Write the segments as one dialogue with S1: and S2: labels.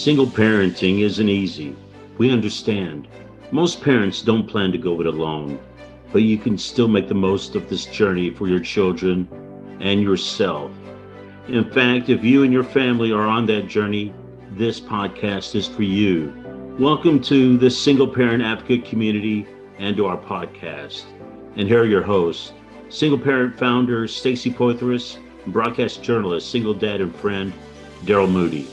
S1: Single parenting isn't easy. We understand. Most parents don't plan to go it alone, but you can still make the most of this journey for your children and yourself. In fact, if you and your family are on that journey, this podcast is for you. Welcome to the Single Parent Advocate community and to our podcast. And here are your hosts, single parent founder Stacy Poitras, and broadcast journalist, single dad and friend, Daryl Moody.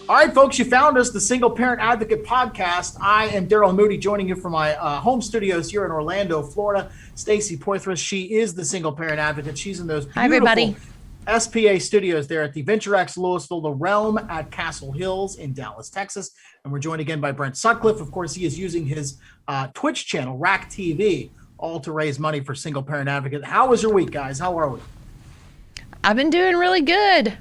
S2: All right, folks, you found us, the Single Parent Advocate podcast. I am Daryl Moody, joining you from my home studios here in Orlando, Florida. Stacy Poitras, she is the Single Parent Advocate. She's in those beautiful
S3: everybody.
S2: SPA studios there at the Venture X Louisville, the Realm at Castle Hills in Dallas, Texas. And we're joined again by Brent Sutcliffe. Of course, he is using his Twitch channel, Rack TV, all to raise money for Single Parent Advocate. How was your week, guys? How are we?
S3: I've been doing really good.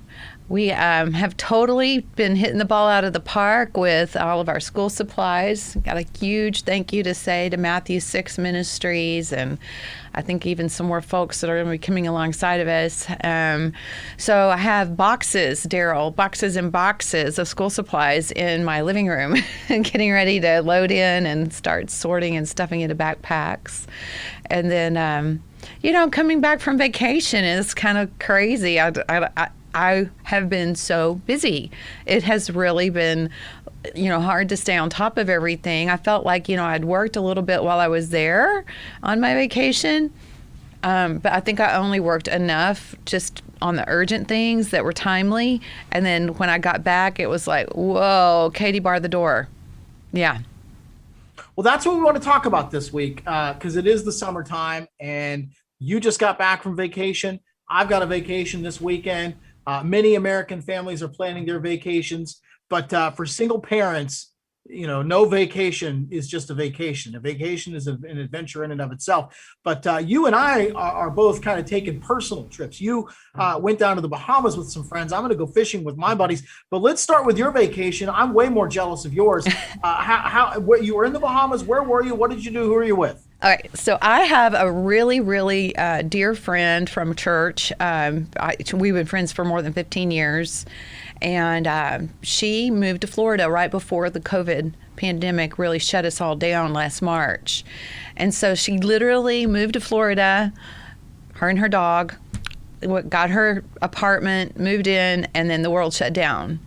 S3: We have totally been hitting the ball out of the park with all of our school supplies. Got a huge thank you to say to Matthew 6 Ministries, and I think even some more folks that are going to be coming alongside of us. So I have boxes, Daryl, boxes and boxes of school supplies in my living room and getting ready to load in and start sorting and stuffing into backpacks. And then, coming back from vacation is kind of crazy. I have been so busy. It has really been, hard to stay on top of everything. I felt like, I'd worked a little bit while I was there on my vacation, but I think I only worked enough just on the urgent things that were timely. And then when I got back, it was like, whoa, Katie, bar the door. Yeah.
S2: Well, that's what we want to talk about this week, because it is the summertime and you just got back from vacation. I've got a vacation this weekend. Many American families are planning their vacations, but for single parents, no vacation is just a vacation. A vacation is an adventure in and of itself. But you and I are both kind of taking personal trips. You went down to the Bahamas with some friends. I'm going to go fishing with my buddies. But let's start with your vacation. I'm way more jealous of yours. Where you were in the Bahamas? Where were you? What did you do? Who are you with?
S3: All right, so I have a really, really dear friend from church. We've been friends for more than 15 years, and she moved to Florida right before the COVID pandemic really shut us all down last March. And so she literally moved to Florida, her and her dog, got her apartment, moved in, and then the world shut down.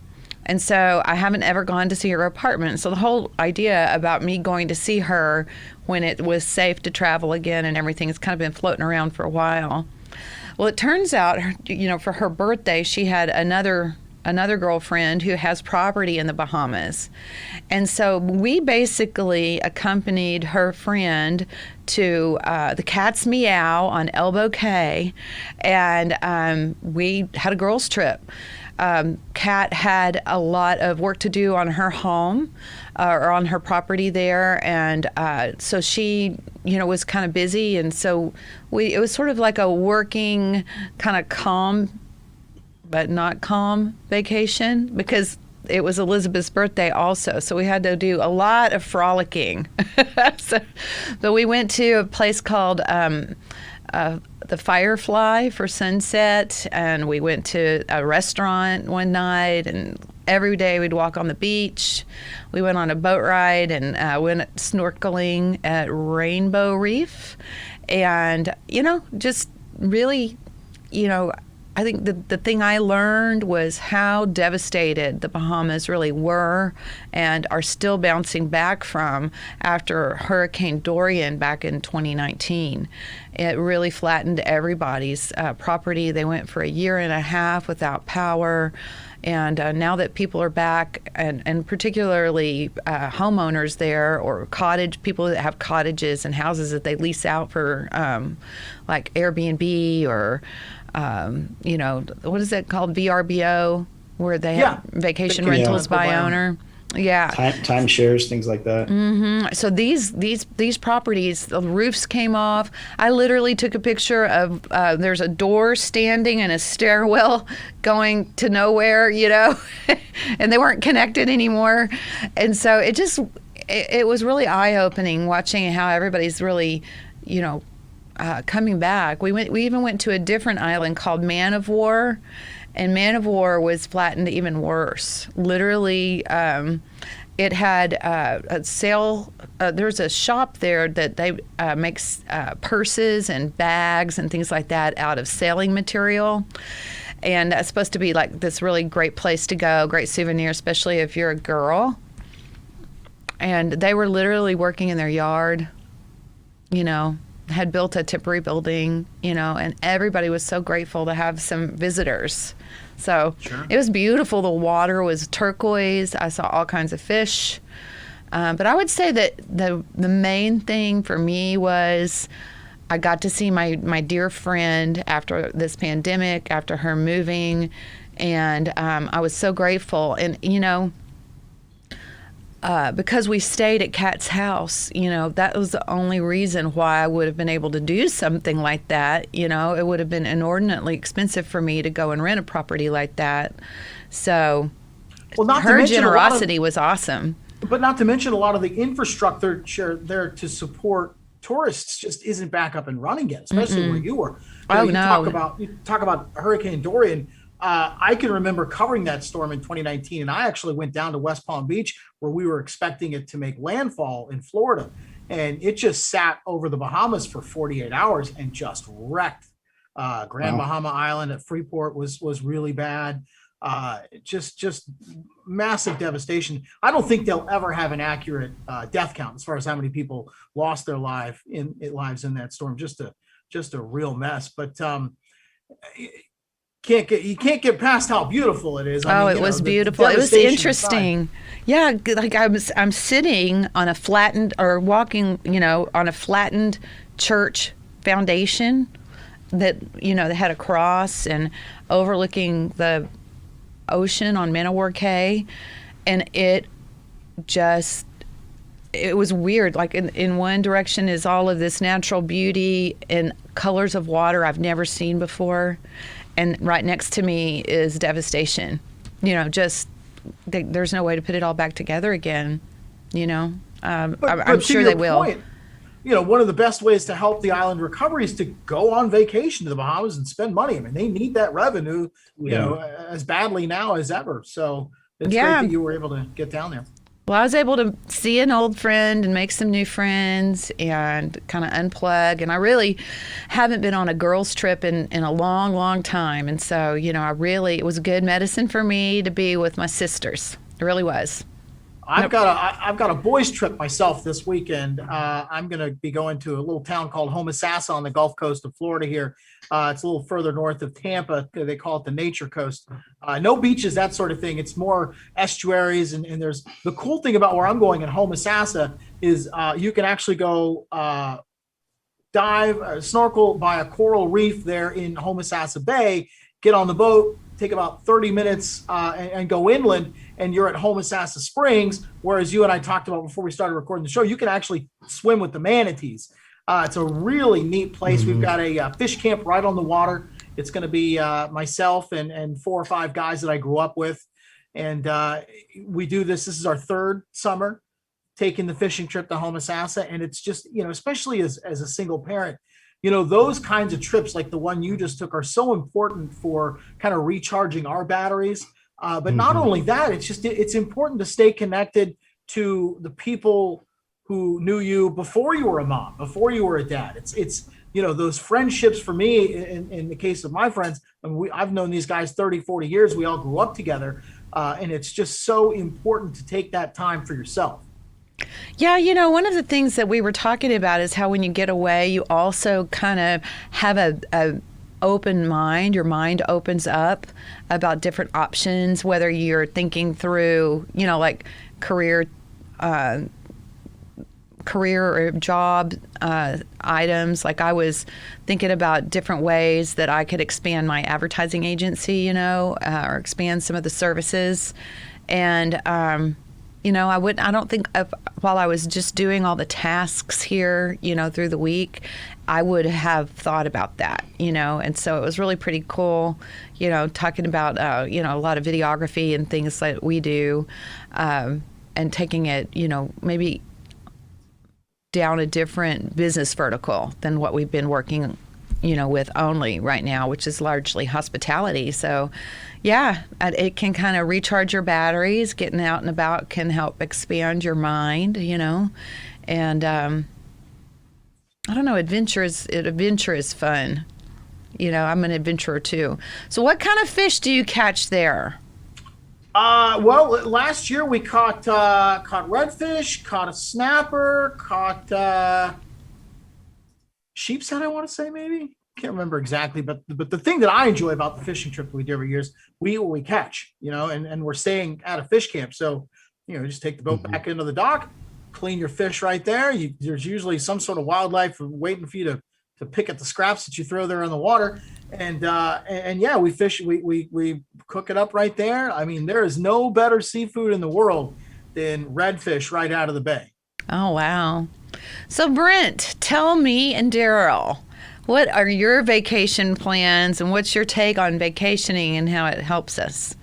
S3: And so I haven't ever gone to see her apartment. So the whole idea about me going to see her when it was safe to travel again and everything has kind of been floating around for a while. Well, it turns out, for her birthday, she had another girlfriend who has property in the Bahamas. And so we basically accompanied her friend to the Cat's Meow on Elbow Cay, and we had a girls' trip. Kat had a lot of work to do on her home or on her property there, and so she was kind of busy, and so it was sort of like a working kind of calm but not calm vacation, because it was Elizabeth's birthday also, so we had to do a lot of frolicking. But we went to a place called the Firefly for sunset, and we went to a restaurant one night, and every day we'd walk on the beach. We went on a boat ride and went snorkeling at Rainbow Reef, and just really, I think the thing I learned was how devastated the Bahamas really were and are still bouncing back from after Hurricane Dorian back in 2019. It really flattened everybody's property. They went for a year and a half without power. And now that people are back, and particularly homeowners there, or people that have cottages and houses that they lease out for like Airbnb or what is it called? VRBO, where they have vacation rentals by owner. Yeah.
S4: Timeshares, things like that.
S3: Mm-hmm. So these properties, the roofs came off. I literally took a picture of, there's a door standing and a stairwell going to nowhere, and they weren't connected anymore. And so it was really eye-opening watching how everybody's really, coming back. We even went to a different island called Man of War, And Man of War was flattened even worse. Literally, it had a sale. There's a shop there that they makes purses and bags and things like that out of sailing material. And that's supposed to be like this really great place to go, great souvenir, especially if you're a girl. And they were literally working in their yard, had built a temporary building, and everybody was so grateful to have some visitors. So sure. It was beautiful. The water was turquoise. I saw all kinds of fish. But I would say that the main thing for me was I got to see my dear friend after this pandemic, after her moving, and I was so grateful. And, because we stayed at Kat's house, that was the only reason why I would have been able to do something like that. It would have been inordinately expensive for me to go and rent a property like that. So her generosity was awesome.
S2: But not to mention a lot of the infrastructure there to support tourists just isn't back up and running yet, especially where you were. You talk about Hurricane Dorian. I can remember covering that storm in 2019, and I actually went down to West Palm Beach where we were expecting it to make landfall in Florida, and it just sat over the Bahamas for 48 hours and just wrecked. Grand Bahama Island at Freeport was really bad. Just massive devastation. I don't think they'll ever have an accurate death count as far as how many people lost their lives in that storm. Just a real mess. But you can't get past how beautiful it is.
S3: It was beautiful. It was interesting. Yeah, like I'm sitting on a flattened or walking, on a flattened church foundation that that had a cross and overlooking the ocean on Man of War Cay, and it was weird. Like in one direction is all of this natural beauty and colors of water I've never seen before. And right next to me is devastation. There's no way to put it all back together again. I'm sure they will.
S2: Point, one of the best ways to help the island recovery is to go on vacation to the Bahamas and spend money. I mean, they need that revenue, as badly now as ever. So it's great that you were able to get down there.
S3: Well, I was able to see an old friend and make some new friends and kind of unplug. And I really haven't been on a girls' trip in a long, long time. And so, it was good medicine for me to be with my sisters. It really was.
S2: I've got a boys' trip myself this weekend. I'm going to be going to a little town called Homosassa on the Gulf Coast of Florida here. It's a little further north of Tampa. They call it the Nature Coast. No beaches, that sort of thing. It's more estuaries. And there's the cool thing about where I'm going in Homosassa is you can actually go dive, snorkel by a coral reef there in Homosassa Bay, get on the boat, take about 30 minutes and go inland, and you're at Homosassa Springs, whereas you and I talked about before we started recording the show, you can actually swim with the manatees. It's a really neat place. Mm-hmm. We've got a fish camp right on the water. It's going to be myself and 4 or 5 guys that I grew up with. And we do this. This is our 3rd summer taking the fishing trip to Homosassa. And it's just, especially as a single parent, those kinds of trips like the one you just took are so important for kind of recharging our batteries. But not only that, it's important to stay connected to the people who knew you before you were a mom, before you were a dad. It's those friendships for me, in the case of my friends, I've known these guys 30, 40 years. We all grew up together. And it's just so important to take that time for yourself.
S3: Yeah, one of the things that we were talking about is how when you get away, you also kind of have a open mind. Your mind opens up about different options, whether you're thinking through, like career or job items. Like I was thinking about different ways that I could expand my advertising agency, or expand some of the services. And, I don't think while I was just doing all the tasks here, through the week, I would have thought about that, and so it was really pretty cool, talking about, a lot of videography and things that we do, and taking it, maybe down a different business vertical than what we've been working with only right now, which is largely hospitality. So, yeah, it can kind of recharge your batteries. Getting out and about can help expand your mind, and I don't know, adventure is fun. I'm an adventurer too. So, what kind of fish do you catch there?
S2: Well, last year we caught redfish, caught a snapper, caught sheep's head, I want to say, maybe. Can't remember exactly, but the thing that I enjoy about the fishing trip that we do every year is we eat what we catch, and we're staying at a fish camp. So, just take the boat back into the dock, clean your fish right there. There's usually some sort of wildlife waiting for you to pick at the scraps that you throw there in the water. And yeah, we fish, we cook it up right there. I mean, there is no better seafood in the world than redfish right out of the bay.
S3: Oh, wow. So, Brent, tell me and Daryl, what are your vacation plans and what's your take on vacationing and how it helps us?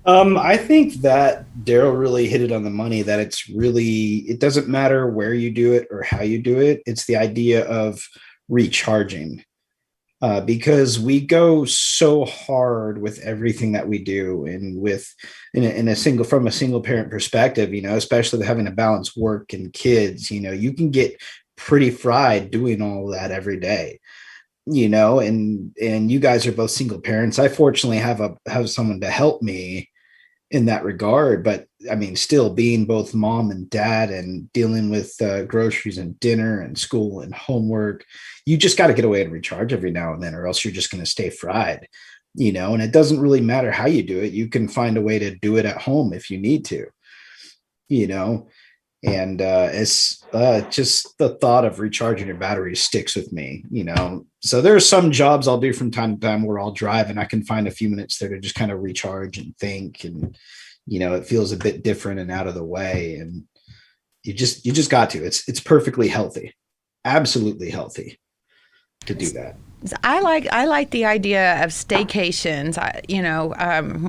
S4: I think that Daryl really hit it on the money, that it doesn't matter where you do it or how you do it. It's the idea of recharging. Because we go so hard with everything that we do, and from a single parent perspective, especially having to balance work and kids, you can get pretty fried doing all of that every day, and you guys are both single parents. I fortunately have someone to help me in that regard, but I mean, still being both mom and dad and dealing with groceries and dinner and school and homework, you just got to get away and recharge every now and then, or else you're just going to stay fried, and it doesn't really matter how you do it. You can find a way to do it at home if you need to, and it's just the thought of recharging your batteries sticks with me, so there are some jobs I'll do from time to time where I'll drive and I can find a few minutes there to just kind of recharge and think, and it feels a bit different and out of the way, and you just got to. It's perfectly healthy, absolutely healthy to do that.
S3: I like the idea of staycations.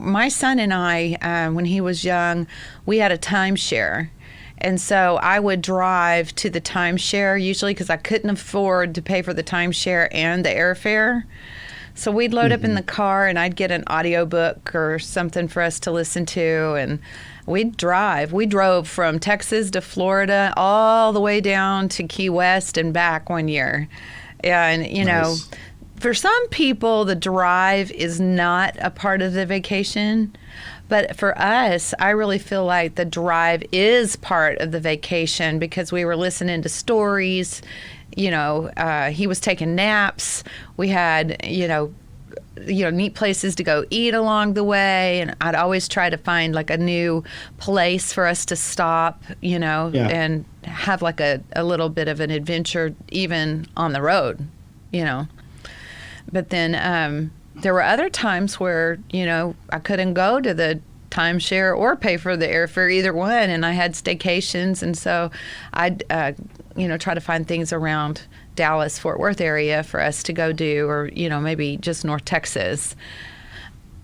S3: My son and I, when he was young, we had a timeshare. And so I would drive to the timeshare usually because I couldn't afford to pay for the timeshare and the airfare. So we'd load up in the car and I'd get an audiobook or something for us to listen to, and we'd drive. We drove from Texas to Florida all the way down to Key West and back one year. And,
S4: Nice.
S3: For some people, the drive is not a part of the vacation. But for us, I really feel like the drive is part of the vacation because we were listening to stories. He was taking naps. We had, neat places to go eat along the way. And I'd always try to find like a new place for us to stop, and have like a little bit of an adventure even on the road, But then there were other times where, I couldn't go to the timeshare or pay for the airfare, either one. And I had staycations. And so I'd, try to find things around Dallas, Fort Worth area for us to go do, or, maybe just North Texas.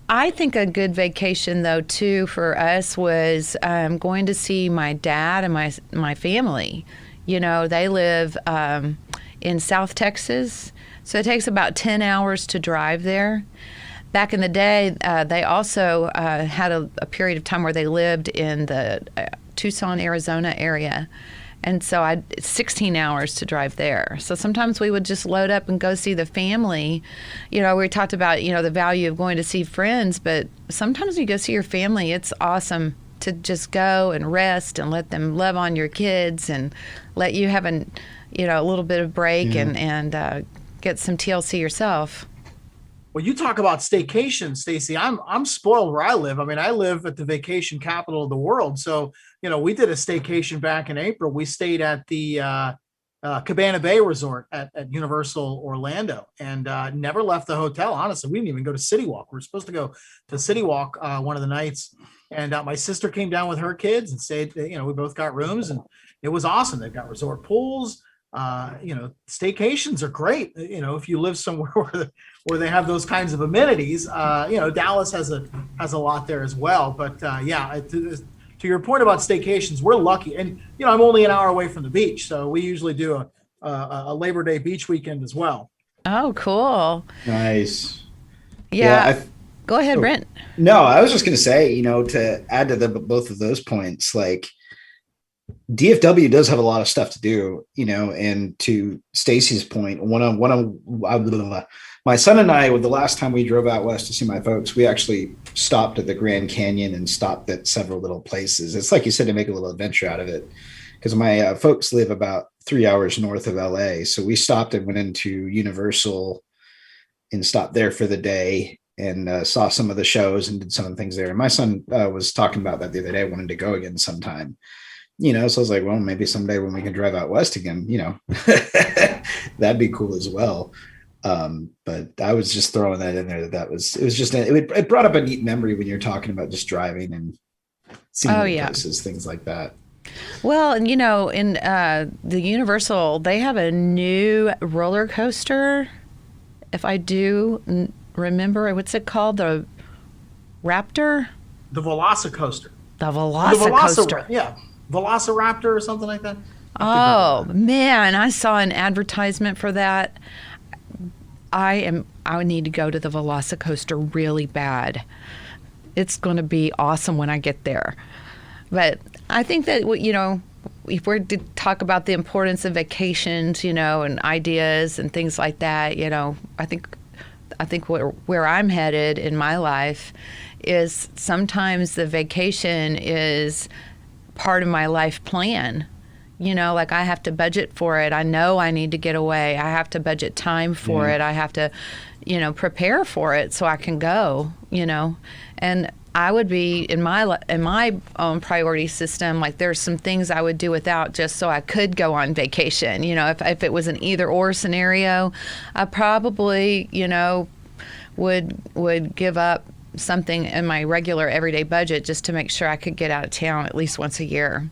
S3: I think a good vacation, though, too, for us was going to see my dad and my family. They live in South Texas. So it takes about 10 hours to drive there. Back in the day, they also had a period of time where they lived in the Tucson, Arizona area. And so 16 hours to drive there. So sometimes we would just load up and go see the family. We talked about, the value of going to see friends, but sometimes you go see your family, it's awesome to just go and rest and let them love on your kids and let you have a little bit of break and get some TLC yourself.
S2: Well, you talk about staycation, Stacy. I'm spoiled where I live. I mean, I live at the vacation capital of the world. So, we did a staycation back in April. We stayed at the Cabana Bay Resort at Universal Orlando, and never left the hotel. Honestly, we didn't even go to City Walk. We were supposed to go to City Walk one of the nights, and my sister came down with her kids and stayed. We both got rooms, and it was awesome. They've got resort pools. Staycations are great. If you live somewhere where they have those kinds of amenities, Dallas has a lot there as well. But to your point about staycations, we're lucky, and I'm only an hour away from the beach, so we usually do a Labor Day beach weekend as well.
S3: Oh, cool.
S4: Nice. Yeah.
S3: Yeah. Go ahead,
S4: Oh,
S3: Brent.
S4: no, I was just going to say, to add to both of those points, like DFW does have a lot of stuff to do, and to Stacy's point, my son and I, the last time we drove out west to see my folks, we actually stopped at the Grand Canyon and stopped at several little places. It's like you said, to make a little adventure out of it. Because my folks live about 3 hours north of LA. So we stopped and went into Universal and stopped there for the day and saw some of the shows and did some of the things there. And my son was talking about that the other day, wanted to go again sometime. So I was like, well, maybe someday when we can drive out west again, that'd be cool as well. But I was just throwing that in there. It brought up a neat memory when you're talking about just driving and seeing places, things like that.
S3: Well, and in the Universal, they have a new roller coaster. If I do remember, what's it called? The Raptor?
S2: The Velocicoaster.
S3: The Velocicoaster.
S2: Yeah. Velociraptor or something like that.
S3: Oh, man. I saw an advertisement for that. I need to go to the Velocicoaster really bad. It's going to be awesome when I get there. But I think that, if we're to talk about the importance of vacations, and ideas and things like that, I think where I'm headed in my life is sometimes the vacation is part of my life plan. Like I have to budget for it. I know I need to get away. I have to budget time for it. I have to, prepare for it so I can go, and I would be in my own priority system. Like there's some things I would do without just so I could go on vacation. If it was an either or scenario, I probably, would give up something in my regular everyday budget just to make sure I could get out of town at least once a year.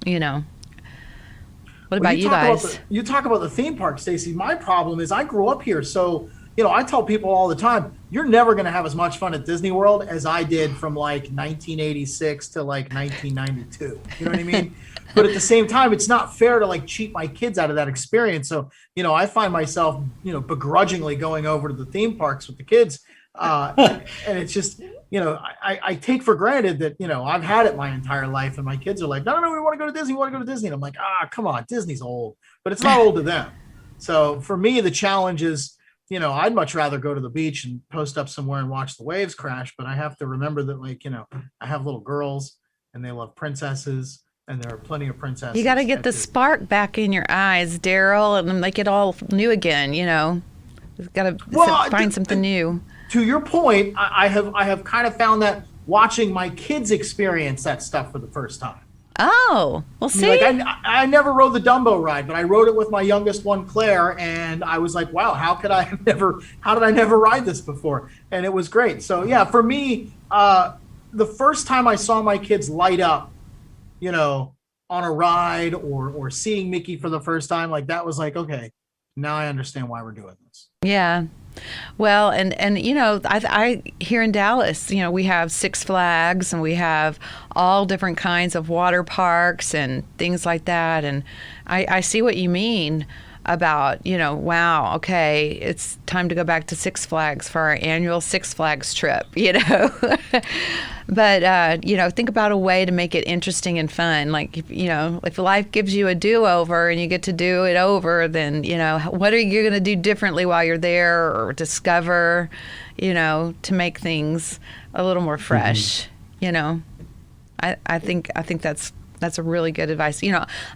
S3: What about you guys?
S2: You talk about the theme park, Stacey. My problem is I grew up here, so I tell people all the time, you're never going to have as much fun at Disney World as I did from like 1986 to like 1992. You know what I mean? But at the same time, it's not fair to like cheat my kids out of that experience. So, I find myself, begrudgingly going over to the theme parks with the kids. And it's just, I take for granted that, I've had it my entire life and my kids are like, no, we want to go to Disney. We want to go to Disney. And I'm like, come on, Disney's old, but it's not old to them. So for me, the challenge is, I'd much rather go to the beach and post up somewhere and watch the waves crash, but I have to remember that, I have little girls and they love princesses and there are plenty of princesses.
S3: You got to get the spark back in your eyes, Daryl, and make it all new again, You've got to find something new.
S2: To your point, I have kind of found that watching my kids experience that stuff for the first time.
S3: Oh, well, see,
S2: I never rode the Dumbo ride, but I rode it with my youngest one, Claire, and I was like, wow, how did I never ride this before? And it was great. So yeah, for me, the first time I saw my kids light up, on a ride or seeing Mickey for the first time, like that was like, okay, now I understand why we're doing this.
S3: Yeah. Well, and I here in Dallas, we have Six Flags and we have all different kinds of water parks and things like that. And I see what you mean about, wow, okay, it's time to go back to Six Flags for our annual Six Flags trip, But, think about a way to make it interesting and fun. Like, if life gives you a do-over and you get to do it over, then, what are you going to do differently while you're there or discover, to make things a little more fresh, I think that's a really good advice.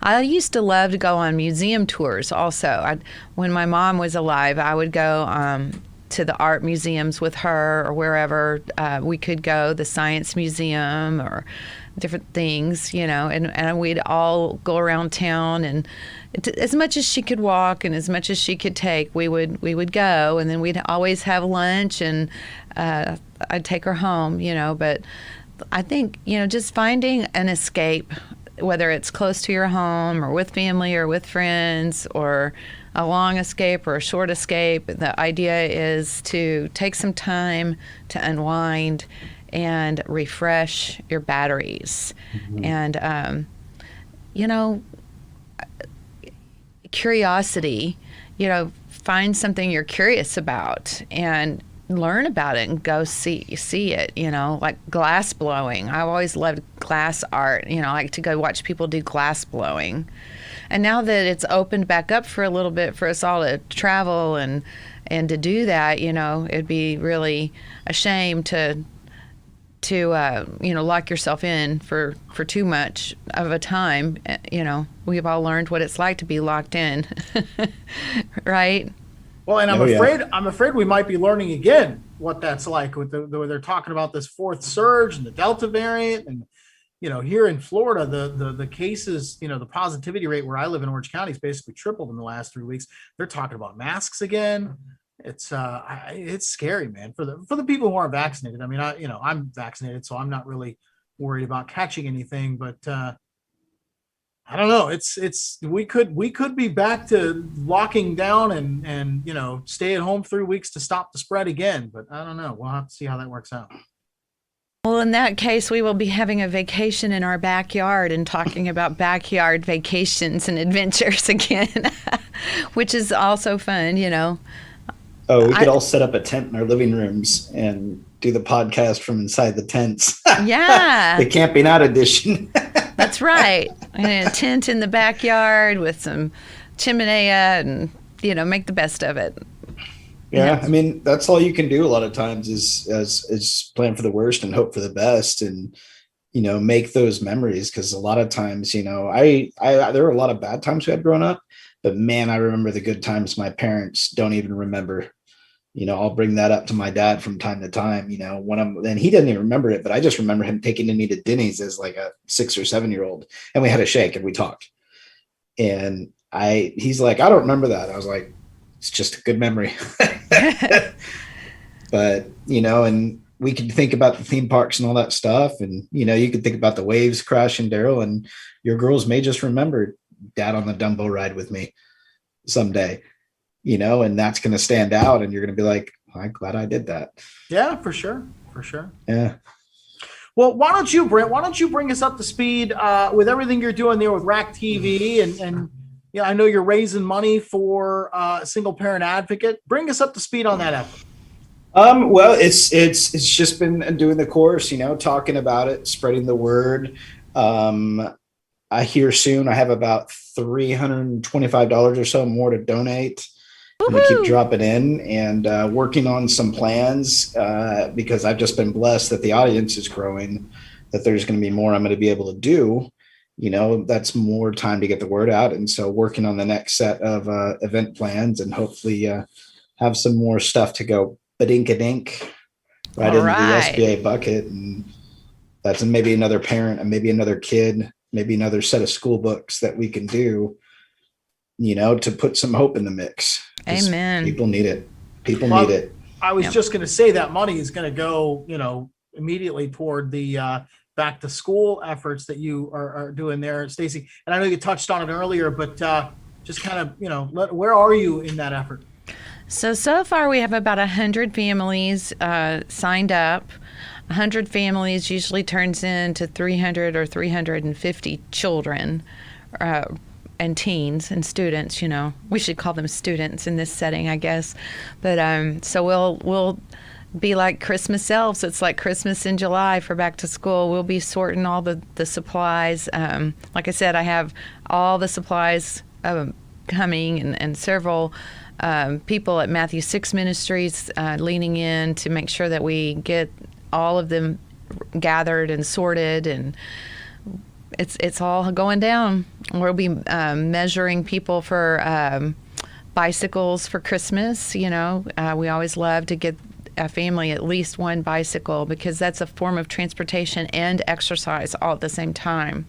S3: I used to love to go on museum tours also. When my mom was alive, I would go to the art museums with her or wherever we could go, the science museum or different things, and we'd all go around town, and as much as she could walk and as much as she could take, we would go, and then we'd always have lunch, and I'd take her home, but I think, just finding an escape, whether it's close to your home or with family or with friends or a long escape or a short escape, the idea is to take some time to unwind and refresh your batteries. And, curiosity, find something you're curious about and learn about it and go see it, like glass blowing. I always loved glass art, I like to go watch people do glass blowing. And now that it's opened back up for a little bit for us all to travel and to do that, it'd be really a shame to lock yourself in for too much of a time. We've all learned what it's like to be locked in, right?
S2: Well, and I'm afraid we might be learning again what that's like with where they're talking about this fourth surge and the Delta variant. And, here in Florida, the cases, the positivity rate where I live in Orange County is basically tripled in the last 3 weeks. They're talking about masks again. It's scary, man, for the people who aren't vaccinated. I mean, I'm vaccinated, so I'm not really worried about catching anything, but I don't know. We could be back to locking down and stay at home 3 weeks to stop the spread again, but I don't know. We'll have to see how that works out.
S3: Well, in that case, we will be having a vacation in our backyard and talking about backyard vacations and adventures again, which is also fun,
S4: Oh, we could all set up a tent in our living rooms and do the podcast from inside the tents.
S3: Yeah.
S4: The Camping Out edition.
S3: That's right. And a tent in the backyard with some chimenea and, make the best of it.
S4: Yeah. I mean, that's all you can do a lot of times is plan for the worst and hope for the best and, make those memories. Cause a lot of times, there were a lot of bad times we had growing up, but man, I remember the good times my parents don't even remember. I'll bring that up to my dad from time to time, and he doesn't even remember it, but I just remember him taking me to Denny's as like a 6 or 7 year old. And we had a shake and we talked. And he's like, I don't remember that. I was like, it's just a good memory. But, and we could think about the theme parks and all that stuff. And, you could think about the waves crashing, Daryl, and your girls may just remember Dad on the Dumbo ride with me someday. And that's going to stand out and you're going to be like, I'm glad I did that.
S2: Yeah, for sure.
S4: Yeah.
S2: Well, why don't you bring us up to speed with everything you're doing there with Rack TV and I know you're raising money for Single Parent Advocate. Bring us up to speed on that effort.
S4: Well, it's just been doing the course, talking about it, spreading the word. I hear soon I have about $325 or so more to donate. I'm going to keep dropping in and working on some plans because I've just been blessed that the audience is growing, that there's going to be more I'm going to be able to do. That's more time to get the word out. And so working on the next set of event plans and hopefully have some more stuff to go badink-a-dink right into the SBA bucket. And that's maybe another parent and maybe another kid, maybe another set of school books that we can do, to put some hope in the mix.
S3: Amen.
S4: People need it. People need it.
S2: I was just going to say that money is going to go, immediately toward the back to school efforts that you are doing there, Stacy. And I know you touched on it earlier, but just kind of, where are you in that effort?
S3: So far we have about 100 families signed up. 100 families usually turns into 300 or 350 children and teens and students. We should call them students in this setting, I guess. But so we'll be like Christmas elves. It's like Christmas in July for back to school. We'll be sorting all the supplies. Like I said, I have all the supplies coming and several people at Matthew 6 Ministries leaning in to make sure that we get all of them gathered and sorted, and it's all going down. We'll be measuring people for bicycles for Christmas. We always love to get a family at least one bicycle because that's a form of transportation and exercise all at the same time.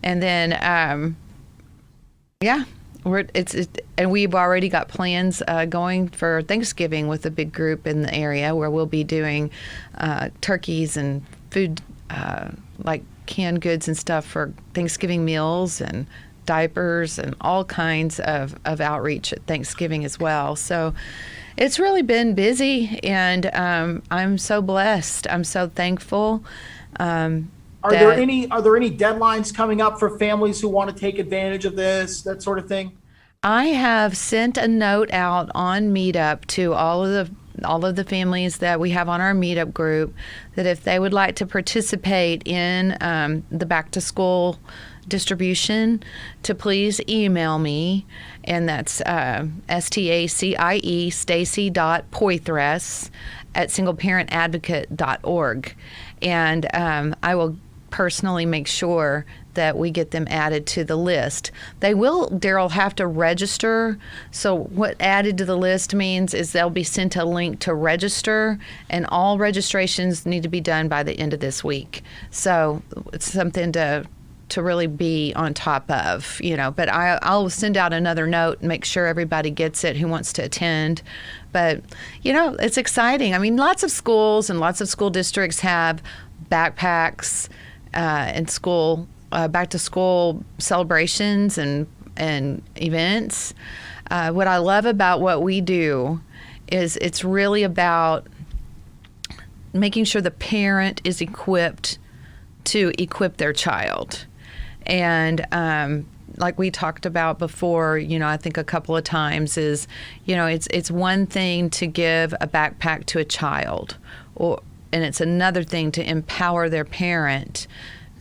S3: And then, and we've already got plans going for Thanksgiving with a big group in the area where we'll be doing turkeys and food like canned goods and stuff for Thanksgiving meals and diapers and all kinds of outreach at Thanksgiving as well. So it's really been busy, and I'm so blessed. I'm so thankful.
S2: Are there any deadlines coming up for families who want to take advantage of this, that sort of thing?
S3: I have sent a note out on Meetup to all of the families that we have on our Meetup group that if they would like to participate in the back to school distribution, to please email me, and that's STACIE Stacy.Poythress at singleparentadvocate.org, and I will personally make sure that we get them added to the list. They will, Daryl, have to register. So what added to the list means is they'll be sent a link to register, and all registrations need to be done by the end of this week. So it's something to really be on top of, but I'll send out another note and make sure everybody gets it who wants to attend. But, it's exciting. I mean, lots of schools and lots of school districts have backpacks and school back to school celebrations and events. What I love about what we do is it's really about making sure the parent is equipped to equip their child. And like we talked about before, I think a couple of times is, it's one thing to give a backpack to a child, and it's another thing to empower their parent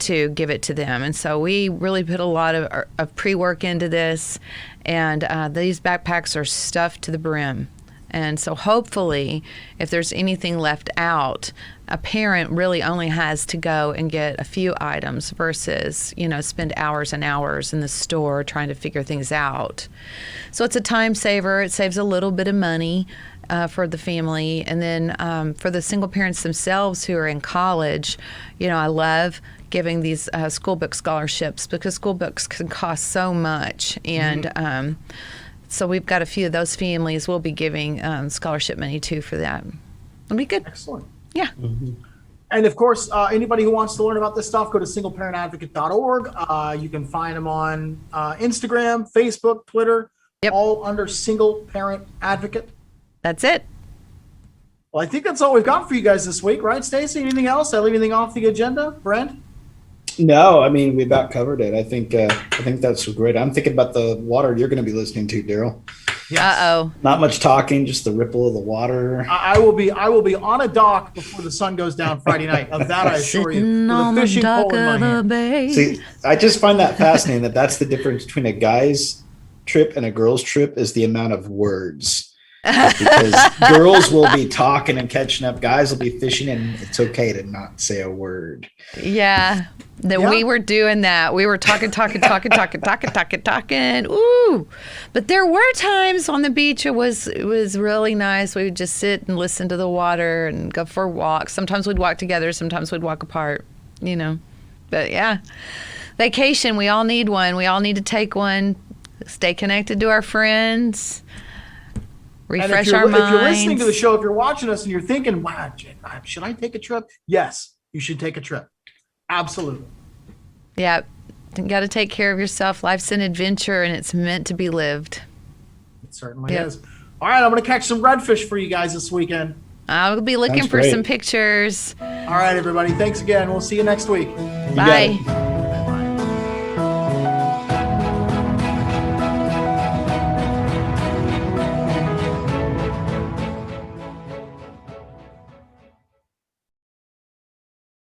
S3: to give it to them. And so we really put a lot of pre-work into this, and these backpacks are stuffed to the brim. And so hopefully, if there's anything left out, a parent really only has to go and get a few items versus, spend hours and hours in the store trying to figure things out. So it's a time saver. It saves a little bit of money for the family. And then for the single parents themselves who are in college, I love giving these school book scholarships because school books can cost so much. And so we've got a few of those families we'll be giving scholarship money to for that. It'll be good.
S2: Excellent.
S3: Yeah.
S2: Mm-hmm. And of course, anybody who wants to learn about this stuff, go to singleparentadvocate.org. You can find them on Instagram, Facebook, Twitter, all under Single Parent Advocate.
S3: That's it.
S2: Well, I think that's all we've got for you guys this week, right, Stacey? Anything else? Did I leave anything off the agenda? Brent?
S4: No, I mean, we about covered it. I think that's great. I'm thinking about the water you're going to be listening to, Daryl.
S2: Yes.
S3: Uh-oh.
S4: Not much talking, just the ripple of the water.
S2: I will be on a dock before the sun goes down Friday night. Of that, I assure you. With a fishing pole in my hand.
S4: See, I just find that fascinating that's the difference between a guy's trip and a girl's trip is the amount of words. Because girls will be talking and catching up, guys will be fishing, and it's okay to not say a word.
S3: Yeah. We were doing that. We were talking. Ooh. But there were times on the beach it was really nice. We would just sit and listen to the water and go for walks. Sometimes we'd walk together, sometimes we'd walk apart, But yeah. Vacation, we all need one. We all need to take one. Stay connected to our friends. Refresh our minds.
S2: If you're listening to the show, if you're watching us and you're thinking, wow, should I take a trip? Yes, you should take a trip. Absolutely.
S3: Yeah. You got to take care of yourself. Life's an adventure, and it's meant to be lived.
S2: It certainly is. All right, I'm going to catch some redfish for you guys this weekend.
S3: I'll be looking for some pictures.
S2: All right, everybody. Thanks again. We'll see you next week.
S3: Bye.